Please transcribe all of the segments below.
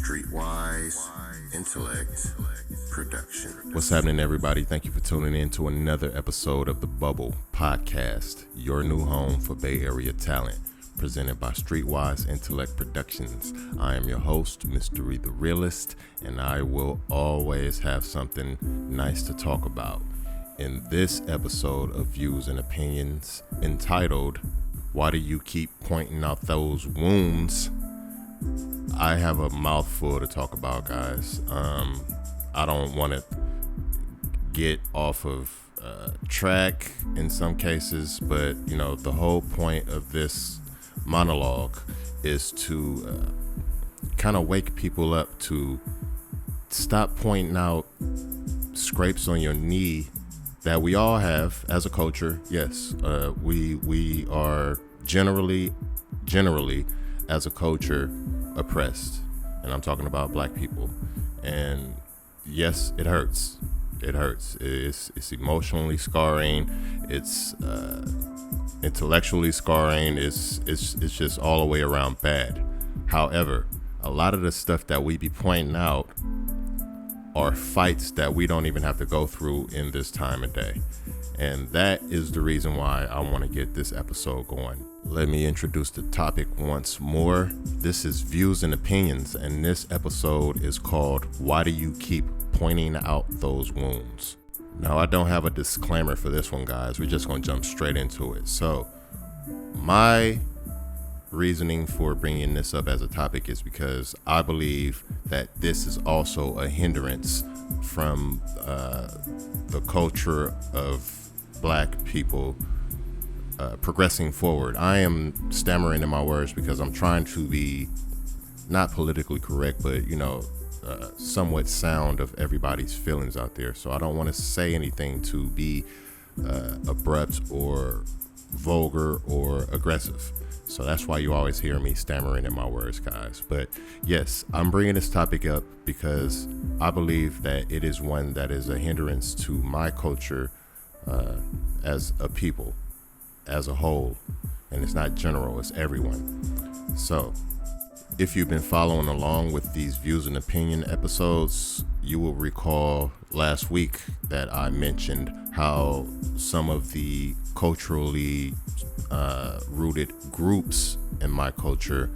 Streetwise, Intellect, Production. What's happening, everybody? Thank you for tuning in to another episode of The Bubble Podcast, your new home for Bay Area talent, presented by Streetwise Intellect Productions. I am your host, MistaRye The Realist, and I will always have something nice to talk about. In this episode of Views and Opinions, entitled, Why Do You Keep Pointing Out Those Wounds? I have a mouthful to talk about, guys. I don't want to get off of track in some cases, but you know, the whole point of this monologue is to kind of wake people up to stop pointing out scrapes on your knee that we all have as a culture. Yes, we are generally as a culture oppressed, and I'm talking about black people. And yes, it hurts. It's emotionally scarring. It's intellectually scarring. It's just all the way around bad. However, a lot of the stuff that we be pointing out are fights that we don't even have to go through in this time of day. And that is the reason why I want to get this episode going. Let me introduce the topic once more. This is Views and Opinions, and this episode is called, Why Do You Keep Pointing Out Those Wounds? Now, I don't have a disclaimer for this one, guys. We're just going to jump straight into it. So, my reasoning for bringing this up as a topic is because I believe that this is also a hindrance from the culture of black people progressing forward. I am stammering in my words because I'm trying to be not politically correct, but you know, somewhat sound of everybody's feelings out there. So I don't want to say anything to be abrupt or vulgar or aggressive. So that's why you always hear me stammering in my words, guys. But yes, I'm bringing this topic up because I believe that it is one that is a hindrance to my culture as a people, as a whole. And it's not general, it's everyone. So if you've been following along with these Views and Opinion episodes, you will recall last week that I mentioned how some of the culturally rooted groups in my culture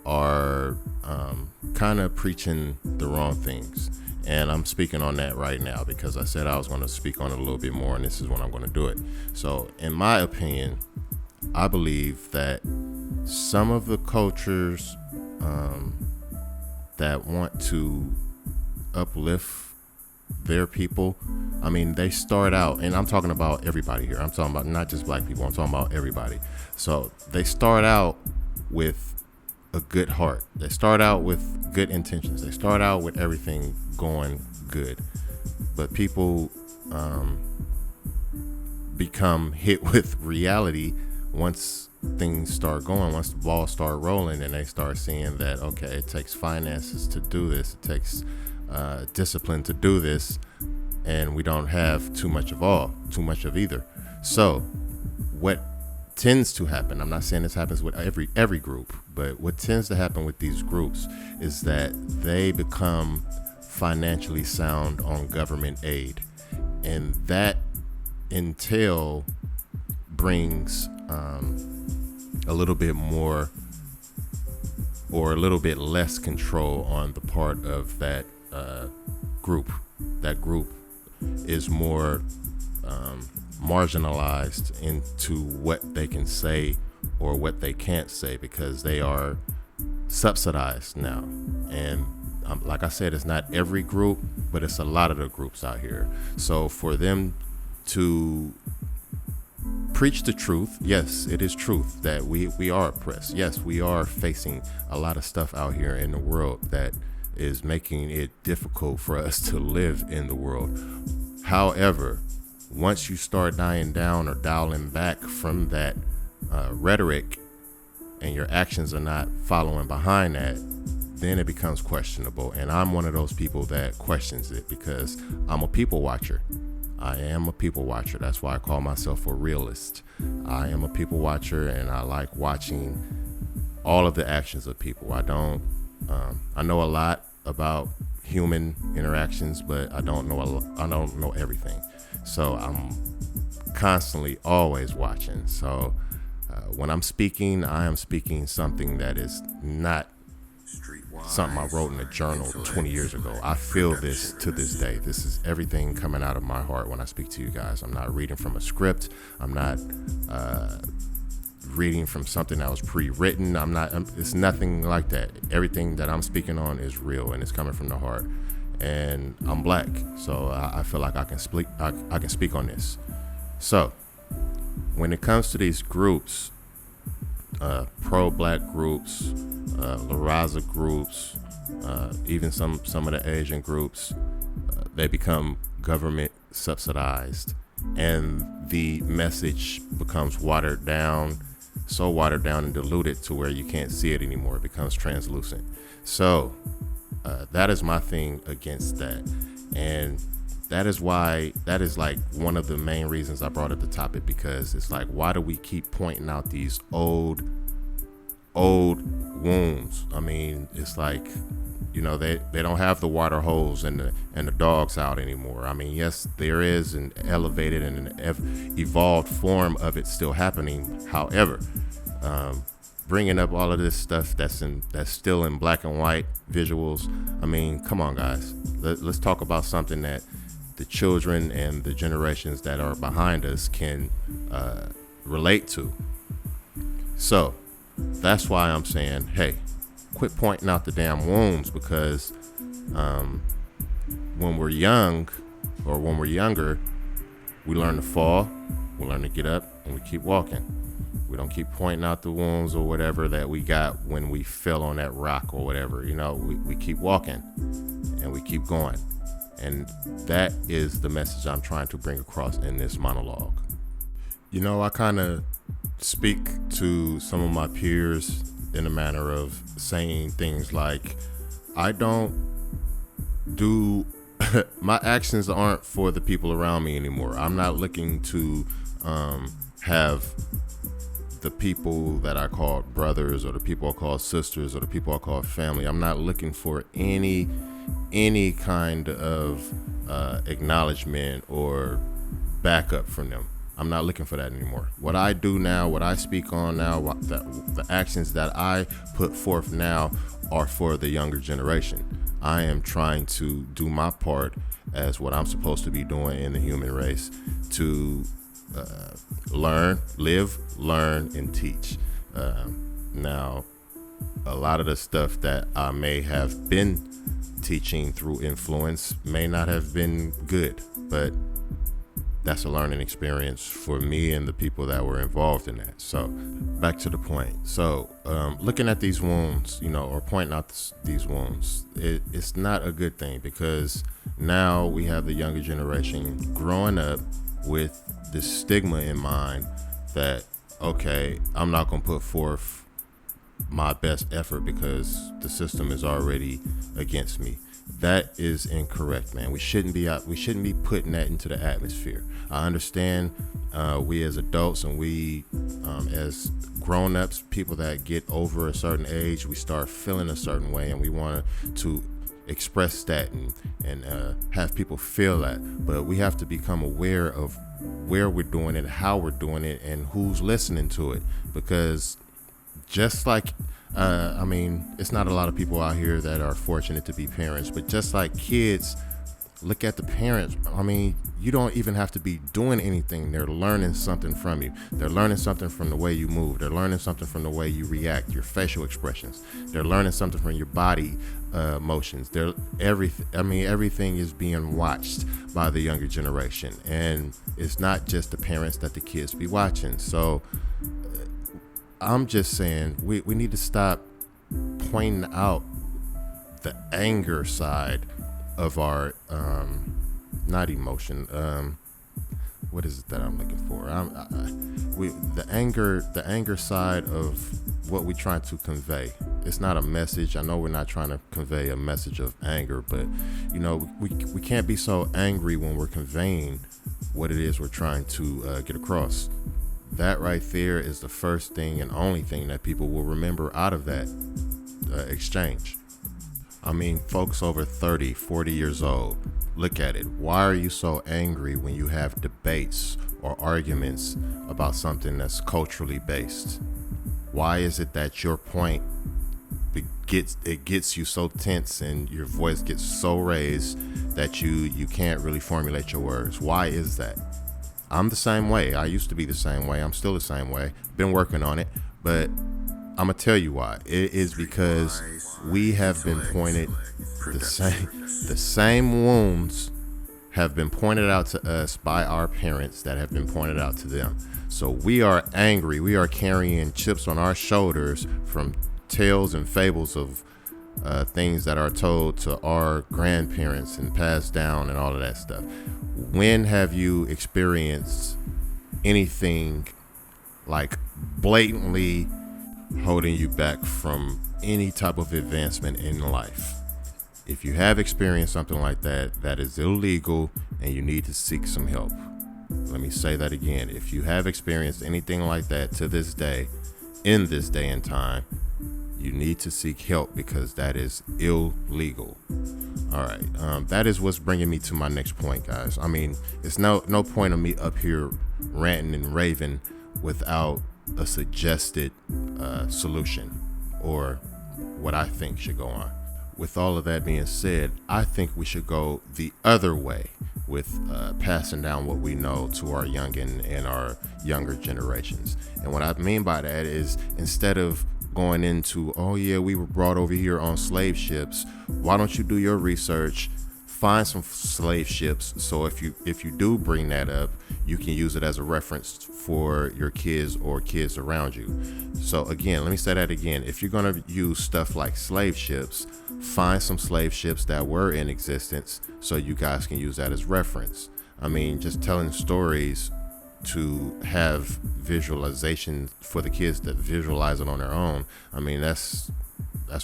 are kind of preaching the wrong things. And I'm speaking on that right now because I said I was going to speak on it a little bit more, and this is when I'm going to do it. So in my opinion, I believe that some of the cultures that want to uplift their people, I mean, they start out, and I'm talking about everybody here. I'm talking about not just black people. I'm talking about everybody. So they start out with a good heart. They start out with good intentions. They start out with everything going good. But people become hit with reality once things start going, once the balls start rolling, and they start seeing that, okay, it takes finances to do this. It takes discipline to do this, and we don't have too much of either. So what tends to happen, I'm not saying this happens with every group, but what tends to happen with these groups is that they become financially sound on government aid, and that entail brings a little bit more or a little bit less control on the part of that group. That group is more marginalized into what they can say or what they can't say because they are subsidized now. And like I said, it's not every group, but it's a lot of the groups out here. So for them to preach the truth, yes, it is truth that we are oppressed. Yes, we are facing a lot of stuff out here in the world that is making it difficult for us to live in the world. However, once you start dying down or dialing back from that rhetoric and your actions are not following behind that, then it becomes questionable. And I'm one of those people that questions it because I'm a people watcher. I am a people watcher. That's why I call myself a realist. I am a people watcher, and I like watching all of the actions of people. I know a lot about human interactions, but I don't know everything. So I'm constantly always watching. So when I'm speaking, I am speaking something that is not something I wrote in a journal 20 years ago. I feel this to this day. This is everything coming out of my heart when I speak to you guys. I'm not reading from a script. I'm not reading from something that was pre-written. It's nothing like that. Everything that I'm speaking on is real, and it's coming from the heart. And I'm black, so I feel like I can speak on this. So when it comes to these groups, pro-black groups, La Raza groups, even some of the Asian groups, they become government subsidized, and the message becomes watered down and diluted to where you can't see it anymore. It becomes translucent. So that is my thing against that, and that is like one of the main reasons I brought up the topic, because it's like, why do we keep pointing out these old wounds? I mean, it's like, you know, they don't have the water hose and the dogs out anymore. I mean, yes, there is an elevated and an evolved form of it still happening. However, bringing up all of this stuff that's still in black and white visuals, I mean, come on, guys. Let's talk about something that the children and the generations that are behind us can relate to. So that's why I'm saying, hey, quit pointing out the damn wounds, because when we're young, or when we're younger, we learn to fall, we learn to get up, and we keep walking. We don't keep pointing out the wounds or whatever that we got when we fell on that rock or whatever. You know, we keep walking and we keep going. And that is the message I'm trying to bring across in this monologue. You know, I kind of speak to some of my peers in a manner of saying things like, I don't do, my actions aren't for the people around me anymore. I'm not looking to have the people that I call brothers, or the people I call sisters, or the people I call family. I'm not looking for any kind of acknowledgement or backup from them. I'm not looking for that anymore. What I do now, what I speak on now, the actions that I put forth now are for the younger generation. I am trying to do my part as what I'm supposed to be doing in the human race, to live, learn, and teach. Now, a lot of the stuff that I may have been teaching through influence may not have been good, but that's a learning experience for me and the people that were involved in that. So back to the point. So looking at these wounds, you know, or pointing out these wounds, it's not a good thing, because now we have the younger generation growing up with this stigma in mind that, okay, I'm not going to put forth my best effort because the system is already against me. That is incorrect, man. We shouldn't be putting that into the atmosphere. I understand we as adults, and we as grown-ups, people that get over a certain age, we start feeling a certain way, and we want to express that and have people feel that. But we have to become aware of where we're doing it, how we're doing it, and who's listening to it. Because just like I mean, it's not a lot of people out here that are fortunate to be parents, but just like kids, look at the parents. I mean, you don't even have to be doing anything. They're learning something from you. They're learning something from the way you move. They're learning something from the way you react, your facial expressions. They're learning something from your body motions. Everything is being watched by the younger generation, and it's not just the parents that the kids be watching. So I'm just saying we need to stop pointing out the anger side of our not emotion. What is it that I'm looking for? The anger side of what we're trying to convey. It's not a message. I know we're not trying to convey a message of anger, but you know, we can't be so angry when we're conveying what it is we're trying to get across. That right there is the first thing and only thing that people will remember out of that exchange. I mean, folks over 30, 40 years old, look at it. Why are you so angry when you have debates or arguments about something that's culturally based? Why is it that your point gets you so tense and your voice gets so raised that you can't really formulate your words? Why is that? I'm the same way. I used to be the same way. I'm still the same way. Been working on it, but I'm gonna tell you why. It is because we have been pointed the same wounds have been pointed out to us by our parents that have been pointed out to them. So we are angry. We are carrying chips on our shoulders from tales and fables of things that are told to our grandparents and passed down and all of that stuff. When have you experienced anything like blatantly holding you back from any type of advancement in life? If you have experienced something like that, that is illegal and you need to seek some help. Let me say that again. If you have experienced anything like that to this day, in this day and time, you need to seek help because that is illegal. All right. That is what's bringing me to my next point, guys. I mean, it's no point of me up here ranting and raving without a suggested solution or what I think should go on. With all of that being said, I think we should go the other way with passing down what we know to our youngin and our younger generations. And what I mean by that is, instead of going into, oh yeah, we were brought over here on slave ships, why don't you do your research, find some slave ships, so if you do bring that up, you can use it as a reference for your kids or kids around you. So again, let me say that again. If you're going to use stuff like slave ships, find some slave ships that were in existence so you guys can use that as reference. I mean, just telling stories to have visualization for the kids that visualize it on their own, I mean, that's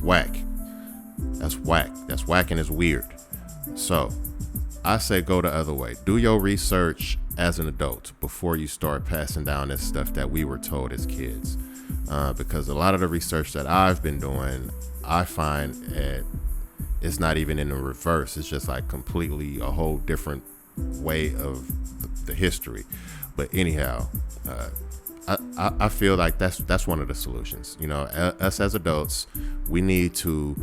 whack. That's whack. That's whack and it's weird. So I say go the other way. Do your research as an adult before you start passing down this stuff that we were told as kids. Because a lot of the research that I've been doing, I find it's not even in the reverse. It's just like completely a whole different way of the history. But anyhow, I feel like that's one of the solutions. You know, us as adults, we need to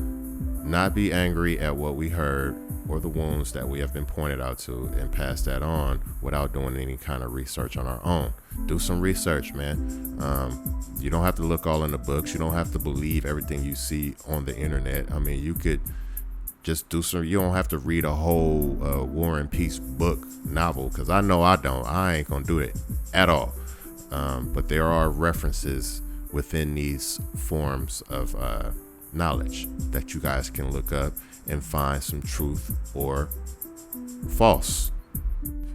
not be angry at what we heard or the wounds that we have been pointed out to and pass that on without doing any kind of research on our own. Do some research, man. You don't have to look all in the books. You don't have to believe everything you see on the internet. I mean, you could just do some. You don't have to read a whole War and Peace book novel, because I know I ain't gonna do it at all. But there are references within these forms of knowledge that you guys can look up and find some truth or false.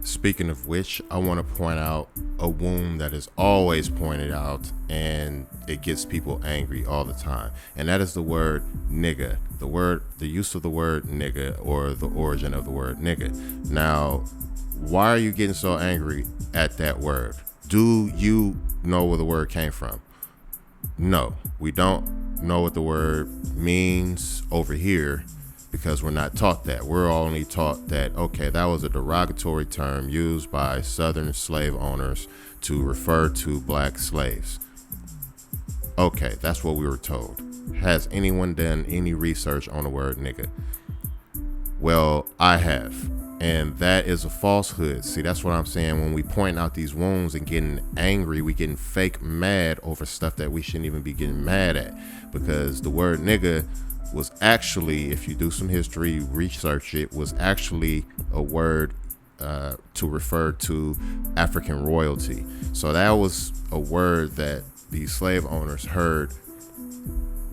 Speaking of which, I want to point out a wound that is always pointed out and it gets people angry all the time, and that is the word nigga. The use of the word nigga, or the origin of the word nigga. Now, why are you getting so angry at that word? Do you know where the word came from? No, we don't know what the word means over here, because we're not taught that. We're only taught that, okay, that was a derogatory term used by Southern slave owners to refer to black slaves. Okay, that's what we were told. Has anyone done any research on the word nigga? Well, I have. And that is a falsehood. See, that's what I'm saying. When we point out these wounds and getting angry, we getting fake mad over stuff that we shouldn't even be getting mad at. Because the word nigga was actually, if you do some history, research it, was actually a word to refer to African royalty. So that was a word that the slave owners heard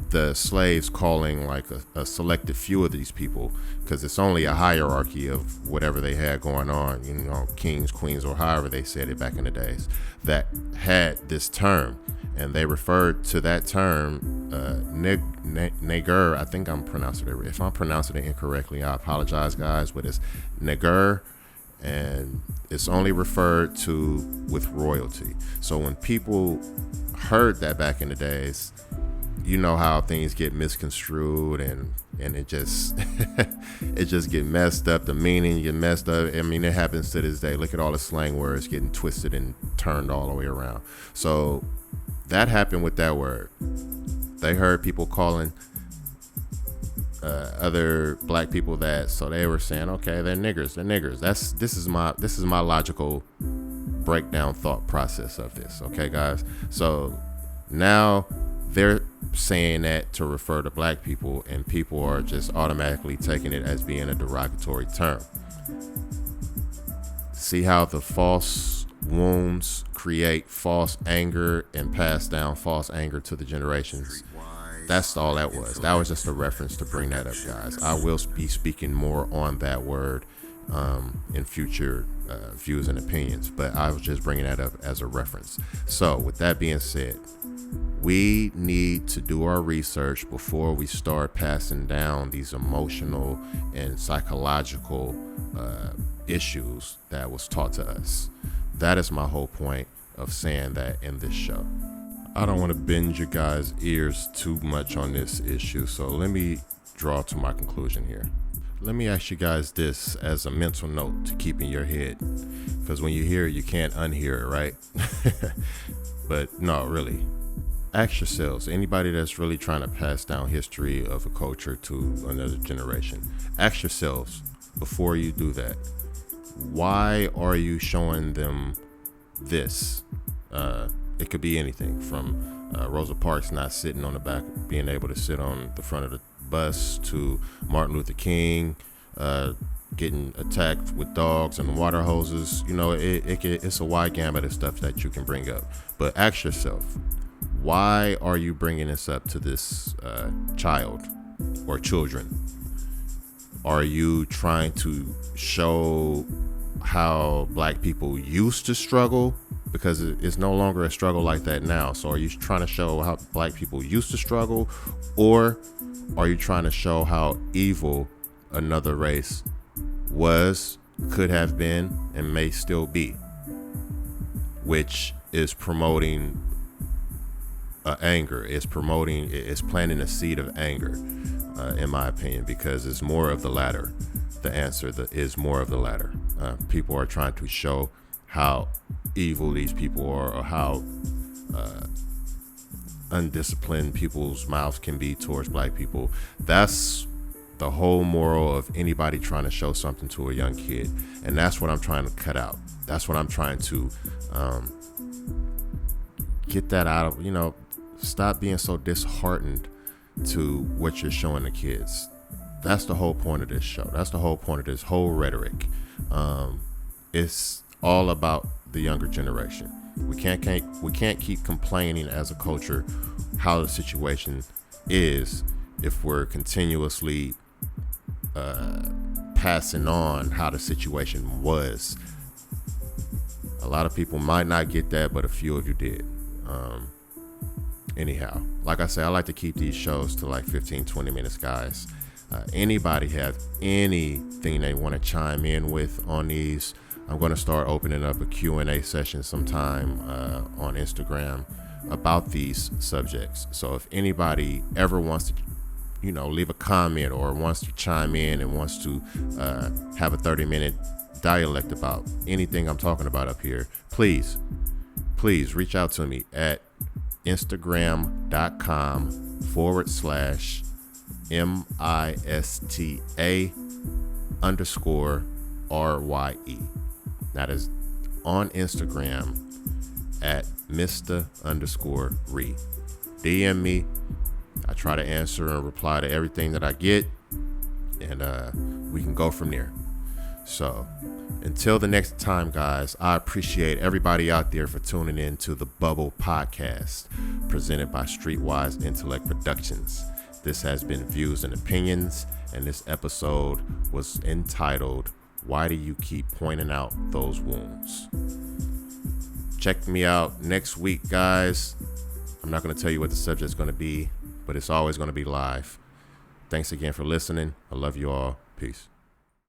the slaves calling like a selected few of these people, because it's only a hierarchy of whatever they had going on, you know, kings, queens, or however they said it back in the days, that had this term, and they referred to that term nigger. I think I'm pronouncing it. If I'm pronouncing it incorrectly, I apologize, guys, but it's nigger, and it's only referred to with royalty. So when people heard that back in the days, you know how things get misconstrued and it just it just get messed up. The meaning get messed up. I mean, it happens to this day. Look at all the slang words getting twisted and turned all the way around. So that happened with that word. They heard people calling other black people that, so they were saying, okay, they're niggers. This is my logical breakdown thought process of this. Okay, guys. So now they're saying that to refer to black people, and people are just automatically taking it as being a derogatory term. See how the false wounds create false anger and pass down false anger to the generations. That's all that was. That was just a reference to bring that up, guys. I will be speaking more on that word in future views and opinions, but I was just bringing that up as a reference. So with that being said, we need to do our research before we start passing down these emotional and psychological issues that was taught to us. That is my whole point of saying that in this show. I don't want to bend your guys' ears too much on this issue, so let me draw to my conclusion here. Let me ask you guys this as a mental note to keep in your head, because when you hear it, you can't unhear it, right? But no, really. Ask yourselves, anybody that's really trying to pass down history of a culture to another generation, ask yourselves before you do that, why are you showing them this? It could be anything from Rosa Parks not sitting on the back, being able to sit on the front of the bus, to Martin Luther King getting attacked with dogs and water hoses. You know, it's a wide gamut of stuff that you can bring up. But ask yourself, why are you bringing this up to this child or children? Are you trying to show how black people used to struggle? Because it's no longer a struggle like that now. So are you trying to show how black people used to struggle, or are you trying to show how evil another race was, could have been, and may still be, which is promoting anger, is planting a seed of anger, in my opinion, because it's more of the latter. The answer is more of the latter. People are trying to show how evil these people are, or how undisciplined people's mouths can be towards black people. That's the whole moral of anybody trying to show something to a young kid, and that's what I'm trying to cut out. That's what I'm trying to get that out of, stop being so disheartened to what you're showing the kids. That's the whole point of this show. That's the whole point of this whole rhetoric. It's all about the younger generation. We can't keep complaining as a culture how the situation is if we're continuously passing on how the situation was. A lot of people might not get that, but a few of you did. Anyhow, like I said, I like to keep these shows to like 15-20 minutes, guys. Anybody have anything they want to chime in with on these, I'm going to start opening up a Q&A session sometime on Instagram about these subjects. So if anybody ever wants to, leave a comment, or wants to chime in and wants to have a 30-minute dialect about anything I'm talking about up here, please reach out to me at Instagram.com/MISTA_RYE. That is on Instagram at Mista_Re. DM me. I try to answer and reply to everything that I get, and we can go from there. So until the next time, guys, I appreciate everybody out there for tuning in to the Bubble Podcast, presented by Streetwise Intellect Productions. This has been Views and Opinions, and this episode was entitled, Why Do You Keep Pointing Out Those Wounds? Check me out next week, guys. I'm not going to tell you what the subject's going to be, but it's always going to be live. Thanks again for listening. I love you all. Peace.